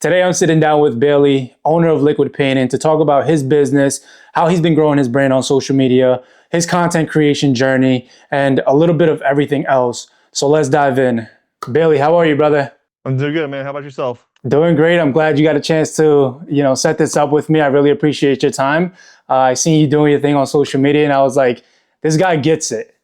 Today I'm sitting down with Bailey, owner of Liquid Painting, to talk about his business, how he's been growing his brand on social media, his content creation journey, and a little bit of everything else. So let's dive in. Bailey, how are you, brother? I'm doing good, man. How about yourself? Doing great. I'm glad you got a chance to, set this up with me. I really appreciate your time. I seen you doing your thing on social media, and I was like, this guy gets it.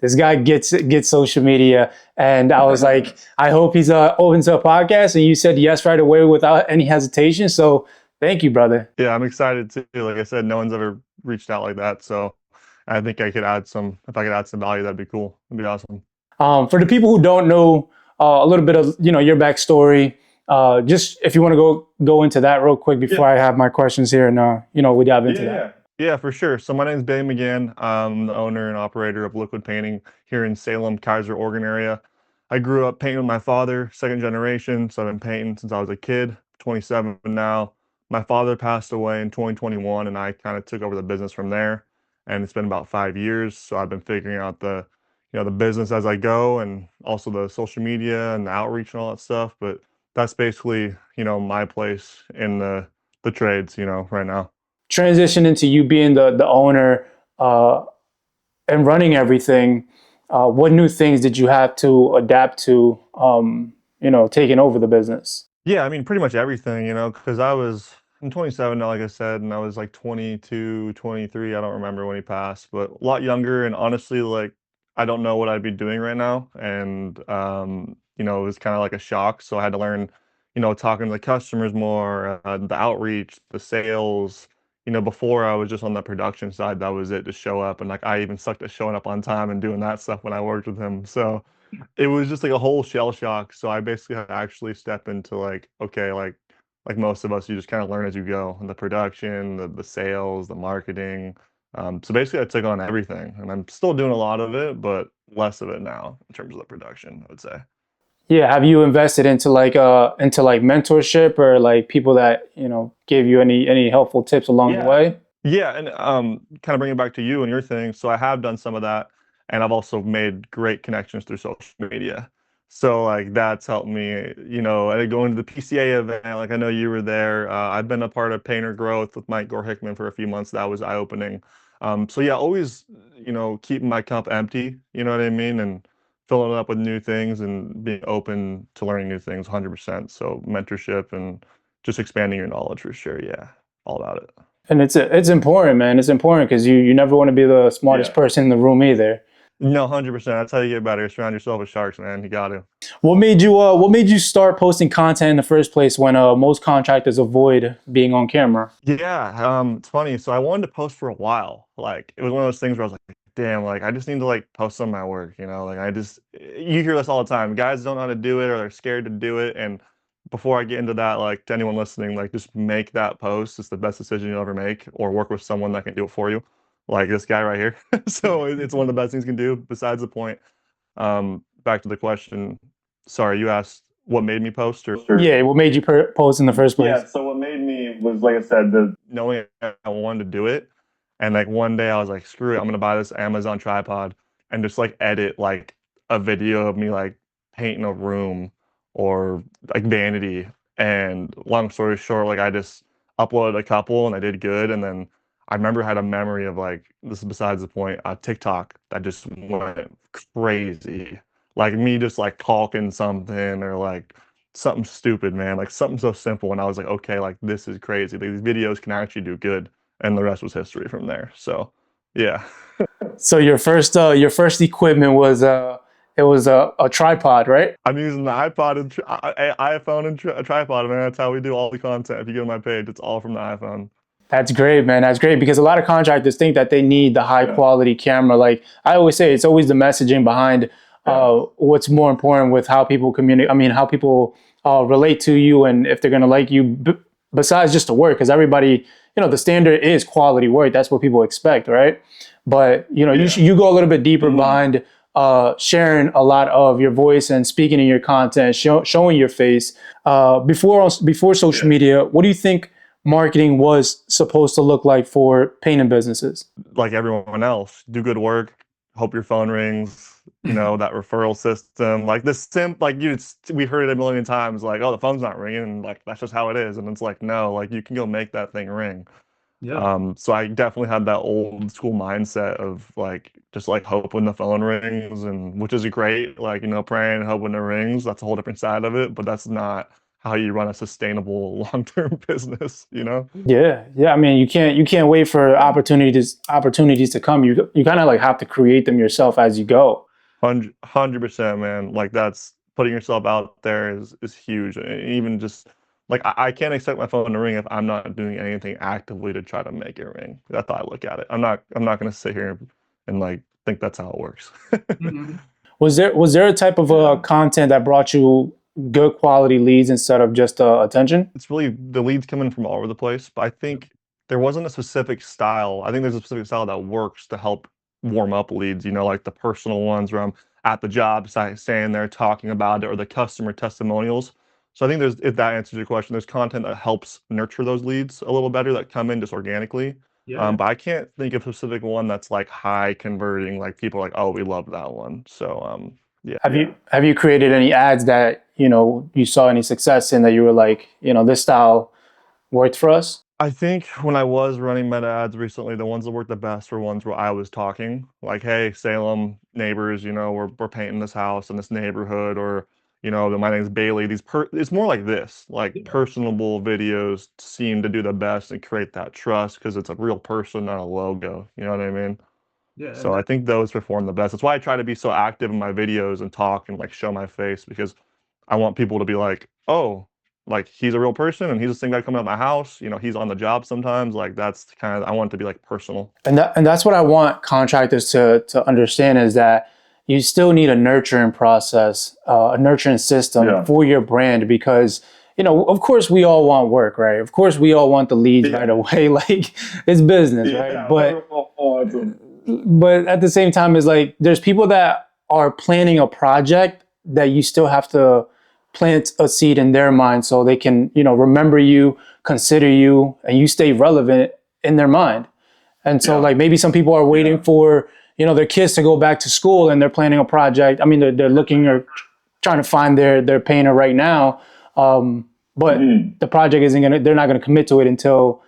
This guy gets social media, and I was like, I hope he's open to a podcast. And you said yes right away without any hesitation. So thank you, brother. Yeah, I'm excited too. Like I said, no one's ever reached out like that. So I think I could add some, if I could add some value, that'd be cool. It'd be awesome. For the people who don't know a little bit of your backstory, just if you want to go into that real quick before I have my questions here, and we dive into that. Yeah, for sure. So my name is Bailey McGann. I'm the owner and operator of Liquid Painting here in Salem, Kaiser, Oregon area. I grew up painting with my father, second generation. So I've been painting since I was a kid, 27 now. My father passed away in 2021 and I kind of took over the business from there. And it's been about 5 years. So I've been figuring out the business as I go and also the social media and the outreach and all that stuff. But that's basically, my place in the trades, right now. Transition into you being the owner and running everything. What new things did you have to adapt to, taking over the business? Yeah, I mean, pretty much everything, because I'm 27 now, like I said, and I was like 22, 23. I don't remember when he passed, but a lot younger. And honestly, like, I don't know what I'd be doing right now. And, it was kind of like a shock. So I had to learn, talking to the customers more, the outreach, the sales. Before I was just on the production side, that was it, to show up. And like, I even sucked at showing up on time and doing that stuff when I worked with him. So, it was just like a whole shell shock. So I basically had to actually step into like, okay, like most of us, you just kind of learn as you go. And the production, the sales, the marketing. So basically I took on everything and I'm still doing a lot of it, but less of it now in terms of the production, I would say. Yeah, have you invested into like mentorship or like people that gave you any helpful tips along the way? Yeah, and kind of bring it back to you and your thing. So I have done some of that, and I've also made great connections through social media. So like that's helped me, and going to the PCA event. Like I know you were there. I've been a part of Painter Growth with Mike Gore Hickman for a few months. That was eye-opening. So yeah, always, keeping my cup empty. You know what I mean, and filling it up with new things and being open to learning new things. 100%. So mentorship and just expanding your knowledge for sure. Yeah, all about it. And it's important, man. It's important because you never want to be the smartest person in the room either. No, 100%. That's how you get better. Surround yourself with sharks, man. You got to. What made you start posting content in the first place when most contractors avoid being on camera? Yeah, it's funny. So I wanted to post for a while. Like it was one of those things where I was like, damn, like I just need to like post some of my work, Like you hear this all the time. Guys don't know how to do it or they're scared to do it. And before I get into that, like to anyone listening, like just make that post. It's the best decision you'll ever make, or work with someone that can do it for you, like this guy right here. So it's one of the best things you can do. Besides the point, back to the question. Sorry, you asked what made me post, or Yeah, what made you post in the first place? yeah, so what made me was, like I said, the knowing I wanted to do it. And like one day I was like, screw it, I'm gonna buy this Amazon tripod and just like edit like a video of me like painting a room or like vanity. And long story short, like I just uploaded a couple and I did good. And then I remember I had a memory of, like, this is besides the point, TikTok that just went crazy. Like me just like talking something or like something stupid, man, like something so simple. And I was like, okay, like this is crazy. Like, these videos can actually do good. And the rest was history from there. So, yeah. So your first equipment was it was a tripod, right? I'm using the iPod and iPhone and a tripod, man. That's how we do all the content. If you go to my page, it's all from the iPhone. That's great, man. That's great because a lot of contractors think that they need the high quality camera. Like I always say, it's always the messaging behind what's more important with how people communicate. I mean, how people relate to you and if they're gonna like you. Besides just the work, because everybody, the standard is quality work. That's what people expect, right? But you go a little bit deeper behind sharing a lot of your voice and speaking in your content, showing your face. Before social media, what do you think marketing was supposed to look like for painting businesses? Like everyone else, do good work, hope your phone rings, that referral system, like this like we heard it a million times, like, oh, the phone's not ringing, and like that's just how it is. And it's like, no, like you can go make that thing ring. Yeah. So I definitely had that old school mindset of like just like hoping the phone rings, and which is great, like praying and hoping it rings. That's a whole different side of it, but that's not how you run a sustainable long-term business. Yeah, yeah. I mean, you can't wait for opportunities to come. You kind of like have to create them yourself as you go. 100%, man. Like that's putting yourself out there is huge. Even just like I can't expect my phone to ring if I'm not doing anything actively to try to make it ring. That's how I look at it. I'm not gonna sit here and like think that's how it works. Mhm. Was there a type of content that brought you good quality leads instead of just attention? It's really the leads coming from all over the place, but I think there wasn't a specific style. I think there's a specific style that works to help warm up leads, like the personal ones where I'm at the job site staying there talking about it, or the customer testimonials. So I think if that answers your question, there's content that helps nurture those leads a little better that come in just organically. Yeah. But I can't think of a specific one that's like high converting, like people are like, oh, we love that one. So yeah. Have you created any ads that you saw any success in that you were like, this style worked for us? I think when I was running meta ads recently, the ones that worked the best were ones where I was talking, like, "Hey, Salem neighbors, we're painting this house in this neighborhood," or "My name's Bailey." It's more like this, like personable videos seem to do the best and create that trust because it's a real person, not a logo. You know what I mean? Yeah. So I think those perform the best. That's why I try to be so active in my videos and talk and like show my face, because I want people to be like, oh, like he's a real person and he's the same guy coming out my house. He's on the job sometimes. Like that's kind of, I want it to be like personal. And that's what I want contractors to understand is that you still need a nurturing process, a nurturing system. Yeah. For your brand because of course we all want work, right? Of course we all want the leads right away. Like it's business, right? But at the same time, it's like there's people that are planning a project that you still have to plant a seed in their mind so they can remember you, consider you, and you stay relevant in their mind. And so, like, maybe some people are waiting for, their kids to go back to school and they're planning a project. I mean, they're looking or trying to find their painter right now. But the project they're not going to commit to it until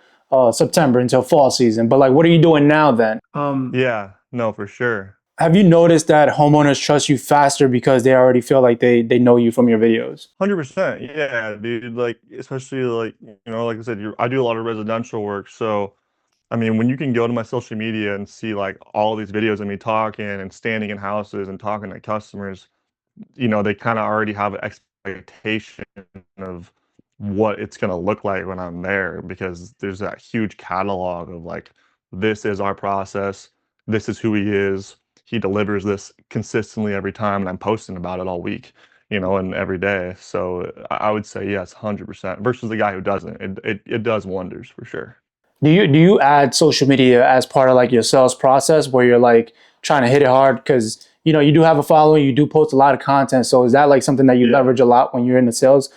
September, until fall season. But like, what are you doing now then? Yeah, no, for sure. Have you noticed that homeowners trust you faster because they already feel like they know you from your videos? 100%. Yeah, dude. Like, especially like, like I said, I do a lot of residential work. So, I mean, when you can go to my social media and see like all these videos of me talking and standing in houses and talking to customers, they kind of already have an expectation of what it's going to look like when I'm there, because there's that huge catalog of like, this is our process, this is who he is. He delivers this consistently every time, and I'm posting about it all week, and every day. So I would say yes, 100% versus the guy who doesn't. It does wonders for sure. Do you add social media as part of like your sales process where you're like trying to hit it hard because you do have a following, you do post a lot of content. So is that like something that you leverage a lot when you're in the sales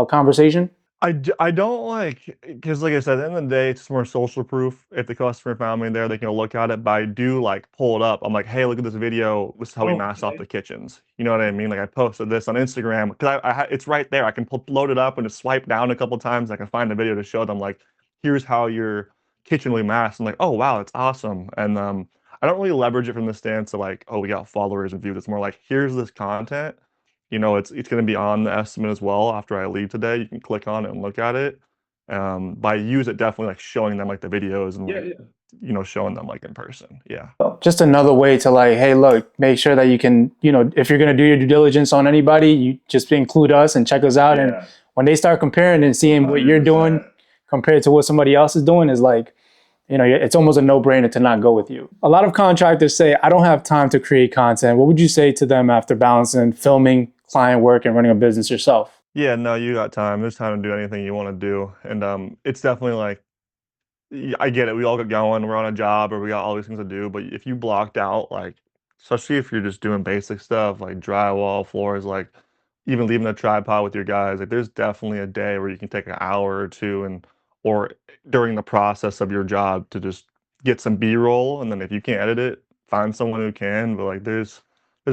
conversation? I don't like, because like I said, at the end of the day, it's more social proof. If the customer found me there, they can look at it. But I do like pull it up. I'm like, hey, look at this video. This is how we masked off the kitchens. You know what I mean? Like I posted this on Instagram because it's right there. I can load it up and just swipe down a couple times. I can find the video to show them like, here's how your kitchen will be masked. I'm like, oh wow, it's awesome. And I don't really leverage it from the stance of like, oh, we got followers and views. It's more like, here's this content. It's going to be on the estimate as well after I leave today. You can click on it and look at it. But I use it definitely like showing them like the videos and like, showing them like in person. Yeah. Just another way to like, hey, look, make sure that you can, if you're going to do your due diligence on anybody, you just include us and check us out. And when they start comparing and seeing what you're doing compared to what somebody else is doing is like, it's almost a no-brainer to not go with you. A lot of contractors say, I don't have time to create content. What would you say to them after balancing filming, client work, and running a business yourself? Yeah, no, you got time. There's time to do anything you want to do. And it's definitely like, I get it. We all get going. We're on a job or we got all these things to do. But if you blocked out, like, especially if you're just doing basic stuff like drywall, floors, like even leaving a tripod with your guys, like there's definitely a day where you can take an hour or two or during the process of your job to just get some B-roll. And then if you can't edit it, find someone who can, but like there's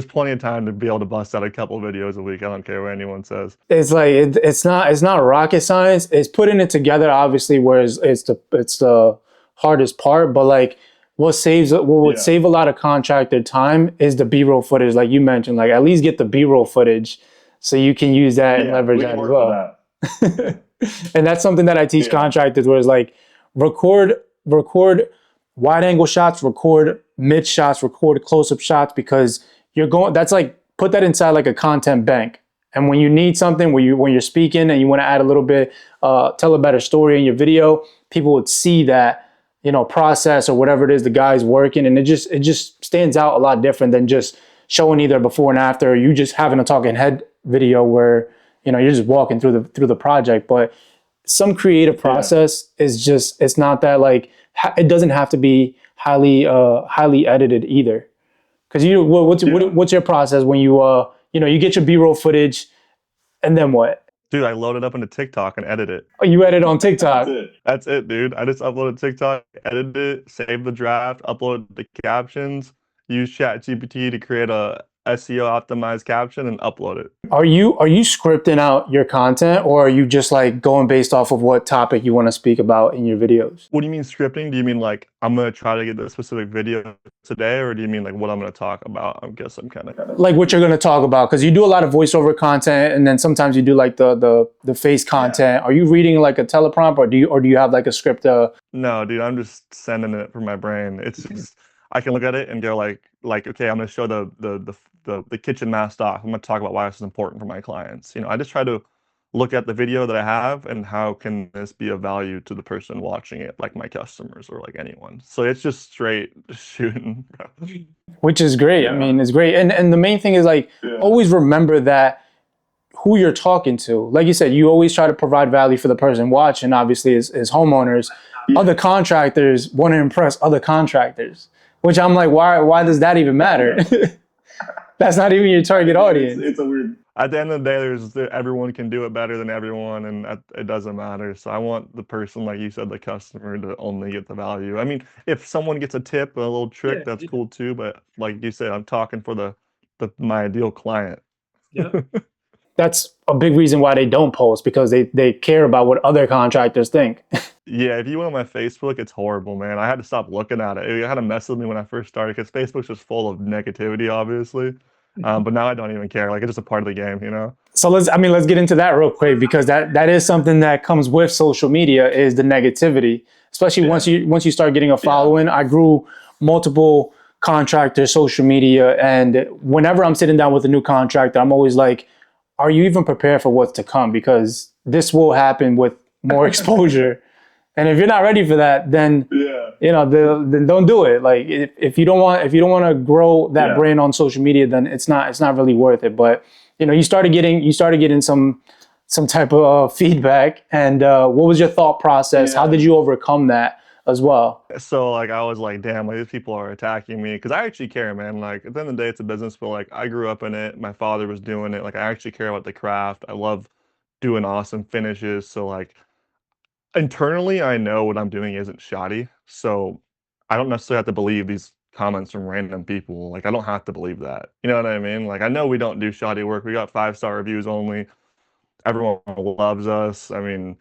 plenty of time to be able to bust out a couple videos a week. I don't care what anyone says. It's like it's not rocket science. It's putting it together, obviously, where it's the hardest part. But like what would Yeah. save a lot of contractor time is the B-roll footage, like you mentioned. Like at least get the B-roll footage so you can use that and Yeah, leverage we that can as work with well. that. And that's something that I teach Yeah. contractors, where it's like record wide angle shots, record mid shots, record close up shots, because you're going. That's like put that inside like a content bank. And when you need something, when you're speaking and you want to add a little bit, tell a better story in your video, people would see that, process or whatever it is the guy's working, and it just stands out a lot different than just showing either before and after, or you just having a talking head video where you're just walking through the project. But some creative Yeah. process is just, it's not that like it doesn't have to be highly edited either. Because Yeah. what's your process when you get your B-roll footage, and then what? Dude, I load it up into TikTok and edit it. Oh, you edit on That's TikTok. it. That's it, dude. I just uploaded TikTok, edited it, saved the draft, uploaded the captions, use ChatGPT to create a SEO optimized caption and upload it. Are you scripting out your content, or are you just like going based off of what topic you want to speak about in your videos? What do you mean scripting? Do you mean like I'm gonna try to get this specific video today, or do you mean like what I'm gonna talk about? I guess I'm kind of. Like what you're going to talk about, because you do a lot of voiceover content, and then sometimes you do like the face content. Are you reading like a teleprompt, or do you have like a script? No, dude, I'm just sending it from my brain. It's just I can look at it and go like okay, I'm gonna show the kitchen mask off. I'm gonna talk about why this is important for my clients. I just try to look at the video that I have and how can this be of value to the person watching it, like my customers or like anyone. So it's just straight shooting. Which is great. I mean, it's great. And the main thing is like always remember that who you're talking to. Like you said, you always try to provide value for the person watching, obviously, as homeowners. Other contractors want to impress other contractors, which I'm like, why does that even matter? That's not even your target audience. It's a weird. At the end of the day, everyone can do it better than everyone, and it doesn't matter. So I want the person, like you said, the customer, to only get the value. I mean, if someone gets a tip, a little trick, that's cool too. But like you said, I'm talking for my ideal client. That's a big reason why they don't post, because they care about what other contractors think. Yeah, if you went on my Facebook, it's horrible, man. I had to stop looking at it. It had to mess with me when I first started because Facebook's just full of negativity, obviously. But now I don't even care. Like it's just a part of the game. So let's get into that real quick, because that is something that comes with social media, is the negativity. Especially once you start getting a following. I grew multiple contractor social media, and whenever I'm sitting down with a new contractor, I'm always like, are you even prepared for what's to come? Because this will happen with more exposure. And if you're not ready for that, then then don't do it. Like if you don't want to grow that brand on social media, then it's not really worth it. But you started getting some type of feedback, and what was your thought process? How did you overcome that as well? So like I was like, damn, like these people are attacking me because I actually care, man. Like at the end of the day, it's a business, but like I grew up in it. My father was doing it. Like I actually care about the craft. I love doing awesome finishes. So like internally, I know what I'm doing isn't shoddy. So I don't necessarily have to believe these comments from random people. Like I don't have to believe that. You know what I mean? Like I know we don't do shoddy work. We got 5-star reviews only. Everyone loves us. I mean,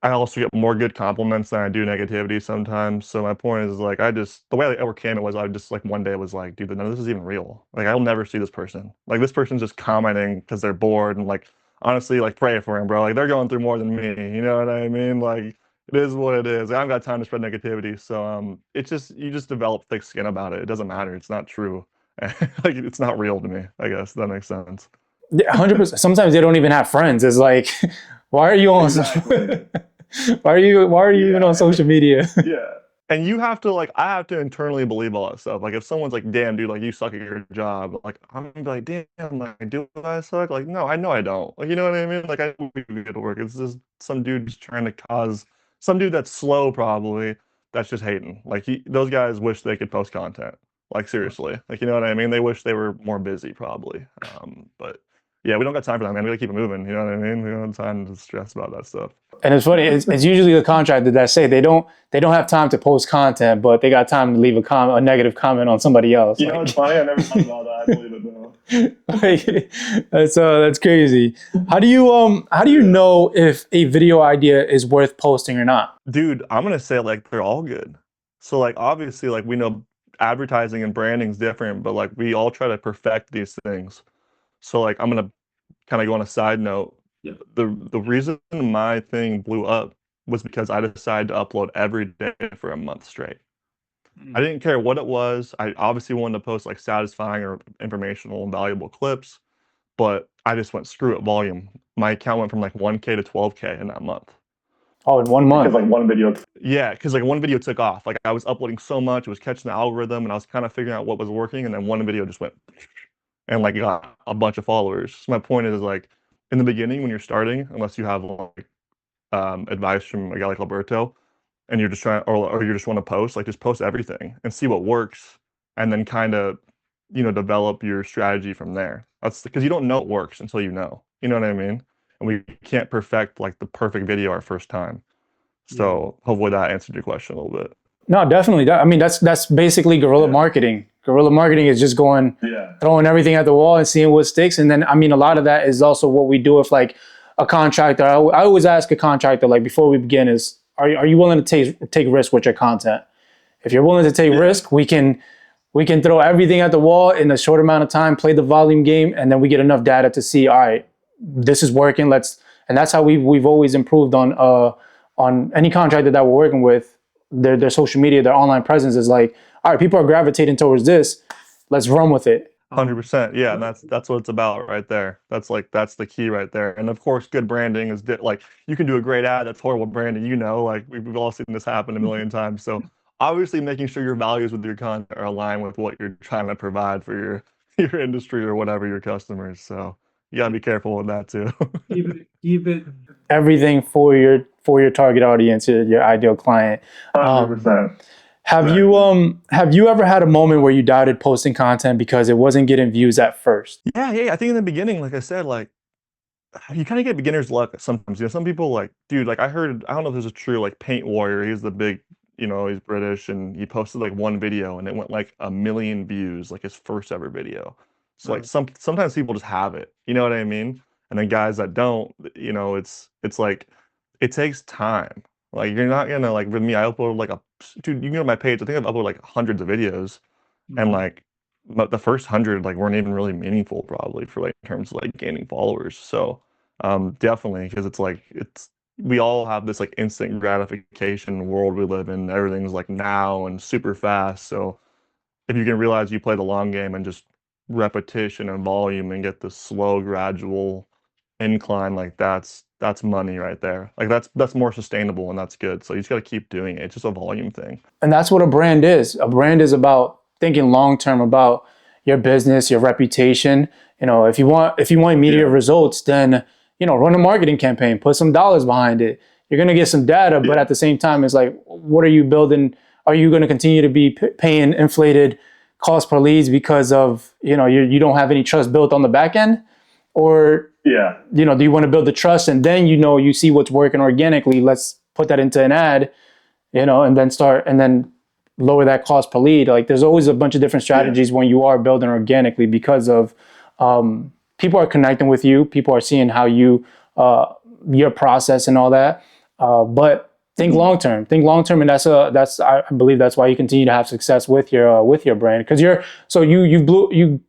I also get more good compliments than I do negativity sometimes. So my point is like the way I overcame it was I just like one day was like, dude, none of this is even real. Like I'll never see this person. Like this person's just commenting because they're bored and like honestly, like pray for him, bro. Like they're going through more than me. You know what I mean? Like it is what it is. I haven't got time to spread negativity. So it's just you just develop thick skin about it. It doesn't matter. It's not true. Like it's not real to me, I guess. That makes sense. 100%. Sometimes they don't even have friends. It's like, why are you on? Exactly. Why are you even on social media? Yeah. And you have to like I have to internally believe all that stuff. Like if someone's like, damn dude, like you suck at your job, like I'm gonna be like, damn, like do I suck? Like, no, I know I don't. Like you know what I mean? Like I know we do good work. It's just some dude just trying to cause some dude that's slow probably that's just hating. Like those guys wish they could post content. Like seriously. Like you know what I mean? They wish they were more busy probably. But Yeah, we don't got time for that, man. We gotta keep it moving. You know what I mean? We don't have time to stress about that stuff. And it's funny. It's usually the contractor that say they don't have time to post content, but they got time to leave a negative comment on somebody else. You know, it's funny. I never thought about that. I believe it though. Like, that's crazy. How do you know if a video idea is worth posting or not? Dude, I'm gonna say like they're all good. So like obviously like we know advertising and branding is different, but like we all try to perfect these things. So like I'm gonna kind of go on a side note. Yeah. The reason my thing blew up was because I decided to upload every day for a month straight. I didn't care what it was. I obviously wanted to post like satisfying or informational and valuable clips, but I just went screw it volume. My account went from like 1K to 12K in that month. Oh, in 1 month. Because like one video, yeah, because like one video took off. Like I was uploading so much, it was catching the algorithm, and I was kind of figuring out what was working, and then one video just went and like got a bunch of followers. So my point is like in the beginning when you're starting, unless you have like advice from a guy like Alberto, and you're just trying or you just want to post, like just post everything and see what works, and then kind of develop your strategy from there. That's because you don't know it works until you know. You know what I mean? And we can't perfect like the perfect video our first time. So hopefully that answered your question a little bit. No, definitely. I mean, that's basically guerrilla marketing. Guerrilla marketing is just going, throwing everything at the wall and seeing what sticks. And then, I mean, a lot of that is also what we do with like a contractor. I always ask a contractor, like before we begin, is are you willing to take risk with your content? If you're willing to take risk, we can throw everything at the wall in a short amount of time, play the volume game, and then we get enough data to see, all right, this is working. And that's how we've always improved on any contractor that we're working with. Their social media, their online presence is like, all right, people are gravitating towards this. Let's run with it. 100%. Yeah, and that's what it's about right there. That's the key right there. And of course, good branding is like you can do a great ad that's horrible branding. Like we've all seen this happen a million times. So obviously, making sure your values with your content are aligned with what you're trying to provide for your industry or whatever your customers. So you gotta be careful with that too. Keep it. Everything for your target audience, your ideal client. 100%. Have you ever had a moment where you doubted posting content because it wasn't getting views at first? Yeah. I think in the beginning, like I said, like you kind of get beginner's luck sometimes. Some people like, dude, like I don't know if this is true, like Paint Warrior, he's the big, he's British, and he posted like one video and it went like 1 million views, like his first ever video. So like sometimes people just have it, you know what I mean? And then guys that don't, it's like it takes time. Like you're not gonna like with me, I uploaded like dude, you can go to my page. I think I've uploaded like hundreds of videos, and like but the first 100 like weren't even really meaningful probably for like in terms of like gaining followers. So definitely, because we all have this like instant gratification world we live in. Everything's like now and super fast. So if you can realize you play the long game and just repetition and volume and get the slow gradual incline, like that's money right there. Like that's more sustainable and that's good. So you just got to keep doing it. It's just a volume thing. And that's what a brand is. A brand is about thinking long term about your business, your reputation. If you want immediate results, then run a marketing campaign, put some dollars behind it. You're gonna get some data, but at the same time, it's like, what are you building? Are you going to continue to be paying inflated cost per leads because of you don't have any trust built on the back end, or do you want to build the trust and then you see what's working organically? Let's put that into an ad, and then lower that cost per lead. Like there's always a bunch of different strategies when you are building organically because of people are connecting with you, people are seeing how your process and all that, but think long term, and I believe that's why you continue to have success with your brand, because you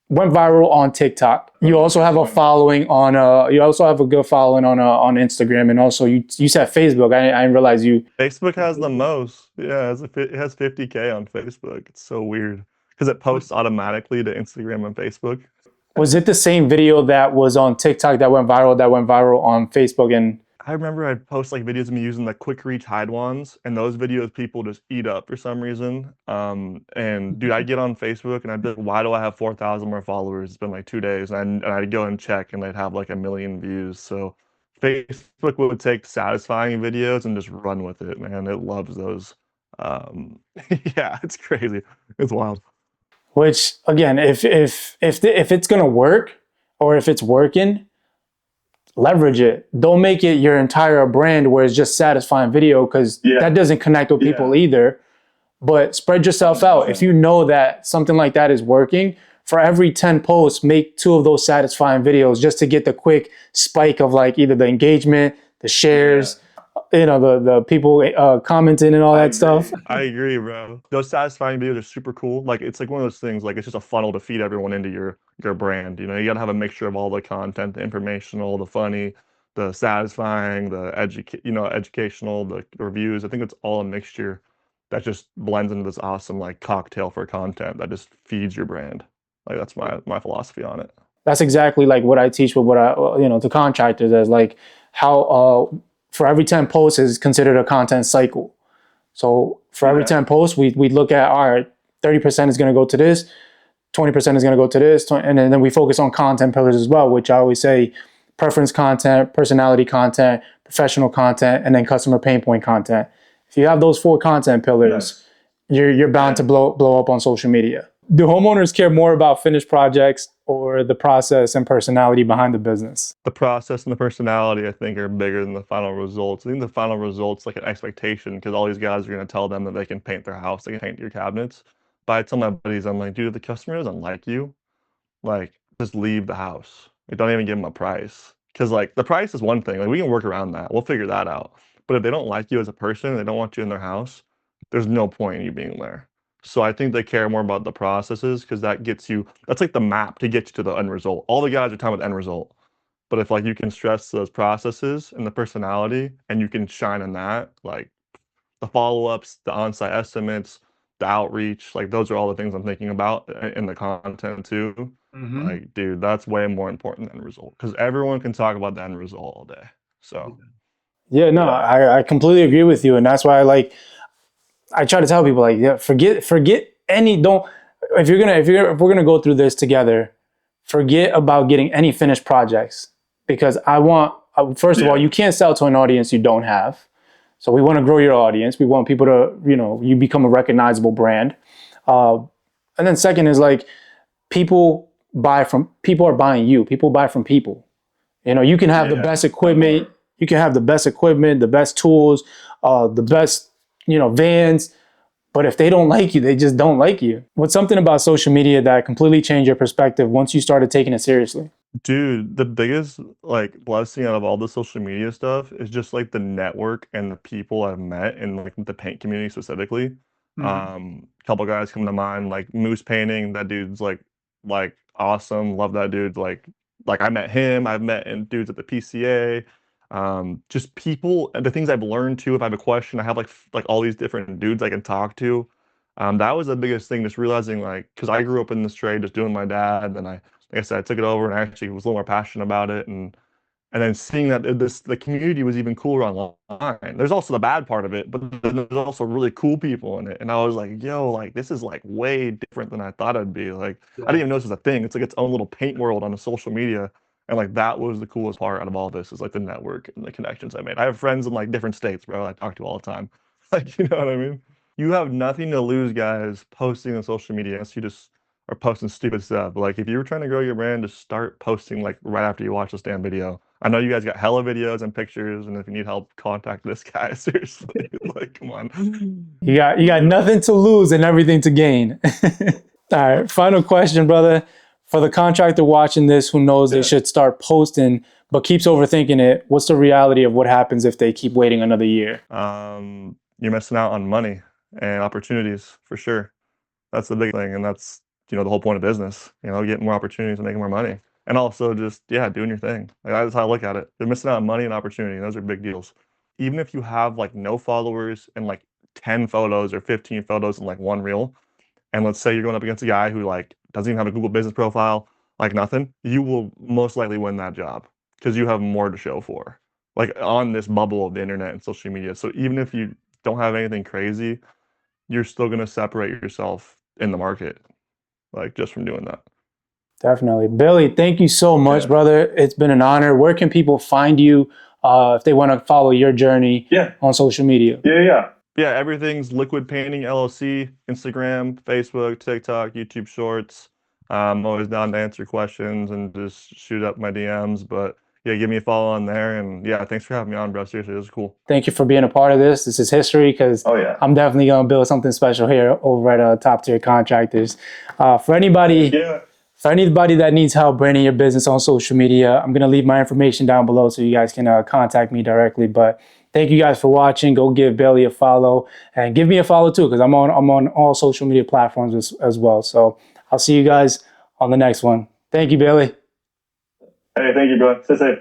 went viral on TikTok. You also have a following on you also have a good following on Instagram, and also you said Facebook. I didn't realize you. Facebook has the most. Yeah, it has 50K on Facebook. It's so weird because it posts automatically to Instagram and Facebook. Was it the same video that was on TikTok that went viral on Facebook? And I remember I'd post like videos of me using the quick reach hide wands, and those videos people just eat up for some reason. And dude, I'd get on Facebook and I'd be like, why do I have 4,000 more followers? It's been like 2 days, and I'd go and check, and they'd have like 1 million views. So Facebook would take satisfying videos and just run with it, man. It loves those. Yeah, it's crazy. It's wild. which again, if it's gonna work, or if it's working, leverage it. Don't make it your entire brand where it's just satisfying video, because that doesn't connect with people either. But spread yourself out. If you know that something like that is working, for every 10 posts, make 2 of those satisfying videos just to get the quick spike of like either the engagement, the shares, the people commenting and all that stuff. I agree, bro. Those satisfying videos are super cool. Like it's like one of those things, like it's just a funnel to feed everyone into your brand. You know, you gotta have a mixture of all the content, the informational, the funny, the satisfying, the educational, the reviews. I think it's all a mixture that just blends into this awesome like cocktail for content that just feeds your brand. Like that's my philosophy on it. That's exactly like what I teach with what I, to contractors, as like how for every 10 posts is considered a content cycle. So for every 10 posts, we look at, all right, 30% is going to go to this, 20% is going to go to this, and then we focus on content pillars as well, which I always say: preference content, personality content, professional content, and then customer pain point content. If you have those 4 content pillars, you're bound to blow up on social media. Do homeowners care more about finished projects or the process and personality behind the business? The process and the personality, I think, are bigger than the final results. I think the final results like an expectation, because all these guys are going to tell them that they can paint their house, they can paint your cabinets. But I tell my buddies, I'm like, dude, if the customer doesn't like you, like, just leave the house. Like, don't even give them a price. Because like the price is one thing. Like we can work around that. We'll figure that out. But if they don't like you as a person, they don't want you in their house, there's no point in you being there. So I think they care more about the processes, because that gets you, that's like the map to get you to the end result. All the guys are talking about the end result. But if like you can stress those processes and the personality and you can shine in that, like the follow-ups, the on-site estimates, the outreach, like those are all the things I'm thinking about in the content too. Like, dude, that's way more important than the result, because everyone can talk about the end result all day. So Yeah, no, I completely agree with you, and that's why I try to tell people, like, yeah, forget any, don't, if we're gonna go through this together, forget about getting any finished projects, because I want, first of all, you can't sell to an audience you don't have. So we want to grow your audience. We want people to, you become a recognizable brand. And then second is like, people are buying you. People buy from people. You can have the best equipment. You can have the best equipment, the best tools, the best, vans. But if they don't like you, they just don't like you. What's something about social media that completely changed your perspective once you started taking it seriously? dude, the biggest like blessing out of all the social media stuff is just like the network and the people I've met in like the paint community specifically. Couple guys come to mind, like Moose Painting. That dude's like awesome. Love that dude. Like I met him. I've met dudes at the PCA. Just people and the things I've learned too. If I have a question, I have like all these different dudes I can talk to. That was the biggest thing, just realizing like, because I grew up in this trade, just doing my dad, and like I said, I took it over and I actually was a little more passionate about it, and then seeing that the community was even cooler online. There's also the bad part of it, but then there's also really cool people in it. And I was like, yo, like this is like way different than I thought it'd be. Like I didn't even know this was a thing. It's like its own little paint world on the social media. And like that was the coolest part out of all this, is like the network and the connections I made. I have friends in like different states, bro, I talk to all the time. Like, you know what I mean? You have nothing to lose, guys, posting on social media unless you just are posting stupid stuff. But like if you were trying to grow your brand, just start posting like right after you watch this damn video. I know you guys got hella videos and pictures, and if you need help, contact this guy. Seriously, like, come on. You got nothing to lose and everything to gain. All right, final question, brother. For the contractor watching this who knows they should start posting but keeps overthinking it, what's the reality of what happens if they keep waiting another year? You're missing out on money and opportunities for sure. That's the big thing, and that's the whole point of business. Getting more opportunities and making more money, and also just doing your thing. Like that's how I look at it. You're missing out on money and opportunity. Those are big deals. Even if you have like no followers and like 10 photos or 15 photos in like one reel, and let's say you're going up against a guy who like doesn't even have a Google business profile, like nothing, you will most likely win that job because you have more to show for, like on this bubble of the internet and social media. So even if you don't have anything crazy, you're still going to separate yourself in the market, like just from doing that. Definitely. Billy, thank you so much, brother. It's been an honor. Where can people find you if they want to follow your journey on social media? Yeah, everything's Liquid Painting LLC, Instagram, Facebook, TikTok, YouTube Shorts. I'm always down to answer questions and just shoot up my DMs. But yeah, give me a follow on there. And yeah, thanks for having me on, bro. Seriously, this is cool. Thank you for being a part of this. This is history because Oh yeah. I'm definitely going to build something special here over at Top Tier Contractors. For anybody, Yeah. for anybody that needs help branding your business on social media, I'm going to leave my information down below so you guys can contact me directly. But thank you guys for watching. Go give Bailey a follow and give me a follow too because I'm on all social media platforms as well. So I'll see you guys on the next one. Thank you, Bailey. Hey, thank you, bro. Stay safe.